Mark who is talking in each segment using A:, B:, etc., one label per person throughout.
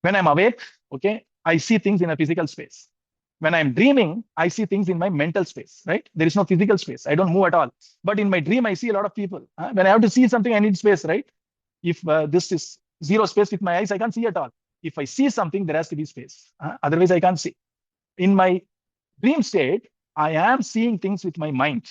A: When I'm awake, okay, I see things in a physical space. When I'm dreaming, I see things in my mental space, right? There is no physical space. I don't move at all. But in my dream, I see a lot of people. When I have to see something, I need space, right? If this is zero space with my eyes, I can't see at all. If I see something, there has to be space. Otherwise, I can't see. In my dream state, I am seeing things with my mind.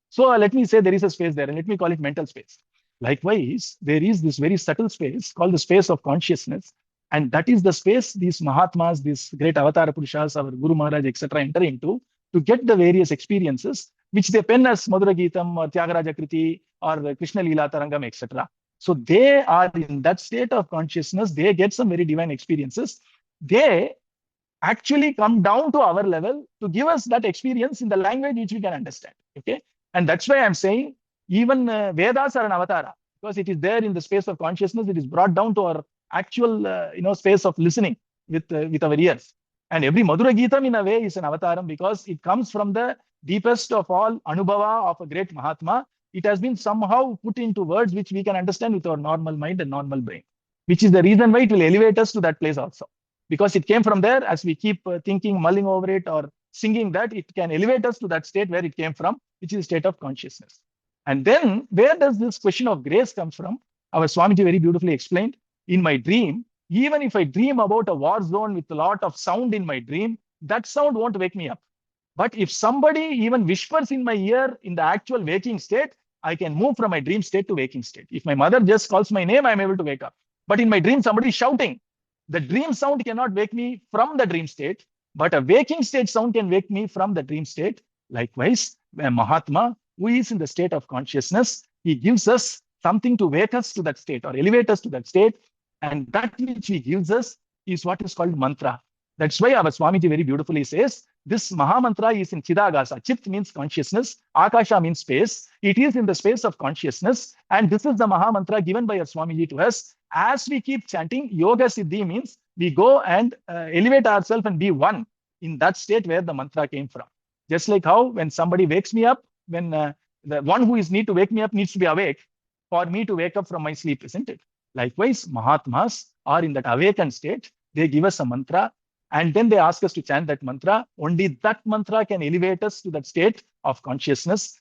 A: So let me say there is a space there, and let me call it mental space. Likewise, there is this very subtle space called the space of consciousness. And that is the space these Mahatmas, these great Avatar Purushas, our Guru Maharaj, etc., enter into to get the various experiences which they pen as Madhura Geetam or Tyagaraja Kriti or Krishna Leela Tarangam, etc. So they are in that state of consciousness. They get some very divine experiences. They actually come down to our level to give us that experience in the language which we can understand. Okay, and that's why I'm saying even Vedas are an avatara because it is there in the space of consciousness. It is brought down to our actual space of listening with our ears. And every Madhura Geetam in a way is an avataram because it comes from the deepest of all anubhava of a great Mahatma. It has been somehow put into words which we can understand with our normal mind and normal brain, which is the reason why it will elevate us to that place also, because it came from there. As we keep thinking, mulling over it, or singing that, it can elevate us to that state where it came from, which is a state of consciousness. And then where does this question of grace come from? Our Swamiji very beautifully explained. In my dream, even if I dream about a war zone with a lot of sound in my dream, that sound won't wake me up. But if somebody even whispers in my ear in the actual waking state, I can move from my dream state to waking state. If my mother just calls my name, I'm able to wake up. But in my dream, somebody is shouting. The dream sound cannot wake me from the dream state, but a waking state sound can wake me from the dream state. Likewise, a Mahatma who is in the state of consciousness, he gives us something to wake us to that state or elevate us to that state. And that which he gives us is what is called mantra. That's why our Swamiji very beautifully says, this Mahamantra is in Chidagasa. Chit means consciousness. Akasha means space. It is in the space of consciousness. And this is the Mahamantra given by our Swamiji to us. As we keep chanting, Yoga Siddhi means we go and elevate ourselves and be one in that state where the mantra came from. Just like how when somebody wakes me up, when the one who is need to wake me up needs to be awake for me to wake up from my sleep, isn't it? Likewise, Mahatmas are in that awakened state. They give us a mantra and then they ask us to chant that mantra. Only that mantra can elevate us to that state of consciousness.